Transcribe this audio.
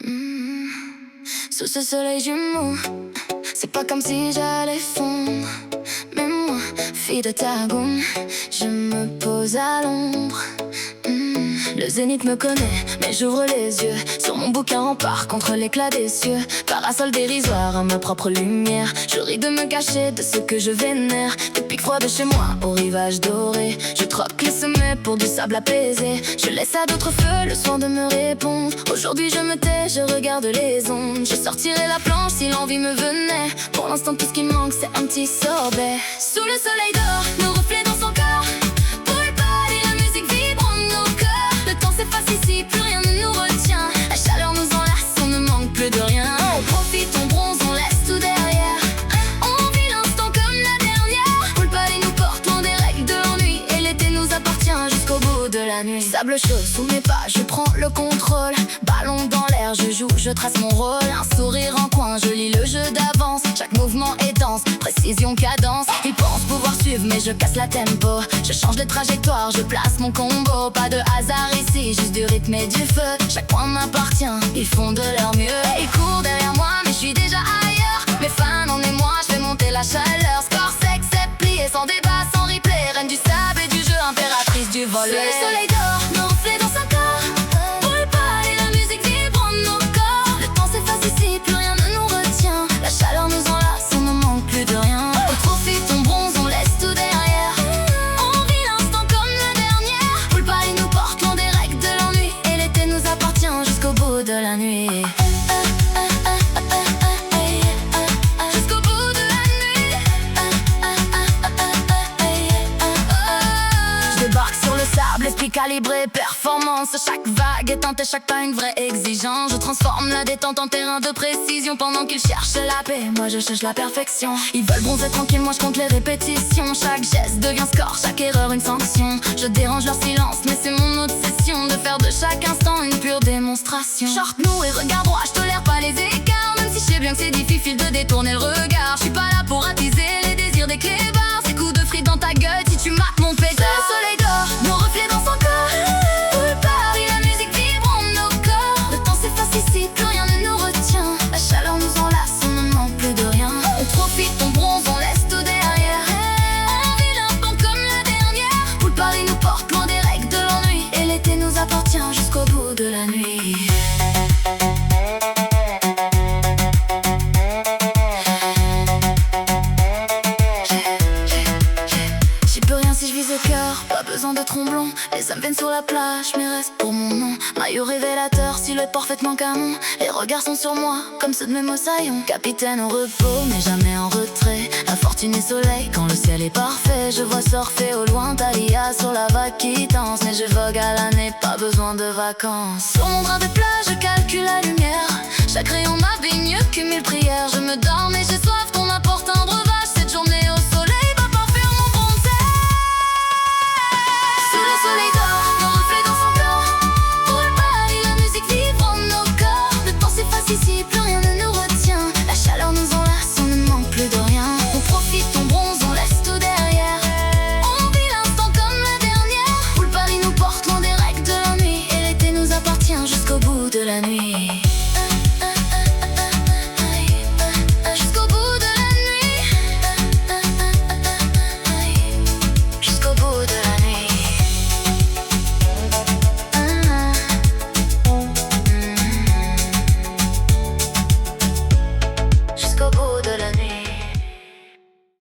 Hmm. Sous ce soleil jumeau, c'est pas comme si j'allais fondre. Mais moi, fille de Targoum, je me pose à l'ombre. Le zénith me connaît, mais j'ouvre les yeux sur mon bouquin rempart contre l'éclat des cieux. Parasol dérisoire à ma propre lumière, je ris de me cacher de ce que je vénère. Des pics froids de chez moi au rivage doré, je troque les sommets pour du sable apaisé. Je laisse à d'autres feux le soin de me répondre. Aujourd'hui je me tais, je regarde les ondes. Je sortirai la planche si l'envie me venait. Pour l'instant tout ce qui manque c'est un petit sorbet. Sous le soleil d'or, nos reflets dans son corps. Ici, plus rien ne nous retient. La chaleur nous enlace, on ne manque plus de rien. On profite, on bronze, on laisse tout derrière. On vit l'instant comme la dernière. Pour le palais nous porte loin des règles de l'ennui. Et l'été nous appartient jusqu'au bout de la nuit. Sable chaud sous mes pas, je prends le contrôle. Ballon dans l'air, je joue, je trace mon rôle. Un sourire en coin, je lis le jeu d'avance. Chaque mouvement est dense, précision, cadence. Ils pensent pouvoir suivre, mais je casse la tempo. Je change de trajectoire, je place mon combo. Pas de hasard ici, juste du rythme et du feu. Chaque point m'appartient, ils font de leur mieux. Ils courent derrière moi, mais je suis déjà ailleurs. Mes fans en émoi, je fais monter la chaleur. Score sec, c'est plié, sans débat, sans replay. Reine du sable et du jeu, impératrice du volet. Sous le soleil d'or, nos reflets dans son corps. Brûle pas et la musique vibre en nos corps. Le temps s'efface ici, plus rien ne nous retient. La chaleur nous enlace, on ne manque plus de rien. On profite, on bronze, on laisse tout derrière. On vit l'instant comme la dernière. Pour le palais nous porte loin des règles de l'ennui. Et l'été nous appartient jusqu'au bout de la nuit. Jusqu'au bout de la nuit. Je débarque sur le sable, esprit calibré, performance. Chaque vague est un test, chaque pas une vraie exigence. Je transforme la détente en terrain de précision. Pendant qu'ils cherchent la paix, moi je cherche la perfection. Ils veulent bronzer tranquille, moi je compte les répétitions. Chaque geste devient score, chaque erreur une sanction. Je dérange leur silence, mais c'est mon obsession de faire de chaque instant une pure démonstration. Short-nous et regarde droit, je tolère pas les écarts. Même si je sais bien que c'est difficile de détourner le regard. Je suis pas là pour attiser les désirs des clébards. Ces coups de frites dans ta gueule si tu mates mon pétard. Sous le soleil d'or, nos reflets dans son corps. Tout Paris, la musique vibre en nos corps. Le temps s'efface ici, plus rien ne nous retient. La chaleur nous enlace, on ne manque plus de rien. On profite, on bronze, on laisse tout derrière. On vit l'instant comme la dernière. Pour le Paris nous porte loin des règles de l'ennui. Et l'été nous appartient jusqu'au bout de la nuit. J'y peux rien si je vise au cœur, pas besoin de tromblon. Les âmes viennent sur la plage, mais restent pour mon nom. Maillot révélateur, silhouette parfaitement canon. Les regards sont sur moi, comme ceux de mes mosaillons. Capitaine au repos, mais jamais en retrait. Infortuné soleil, quand le ciel est parfait. Je vois surfer au loin Thalia sur la vague qui danse. Mais je vogue à l'année, pas besoin de vacances. Sur mon drap de plage, je calcule la lumière. Chaque rayon ma vigne, cumule prière. Je me dors, mais j'ai soif, ton apporte un breuvage. Cette journée au soleil va parfaire mon bronzer. Sous le soleil d'or, nos reflets dans son corps. Pour le Paris, la musique vibre en nos corps. Le temps s'efface ici, plus rien ne nous retient. La chaleur nous enlace, on ne manque plus de rien. On profite, on bronze, on laisse tout derrière. On vit l'instant comme la dernière. Pour le Paris nous porte loin des règles de l'ennui. Et l'été nous appartient jusqu'au bout de la nuit.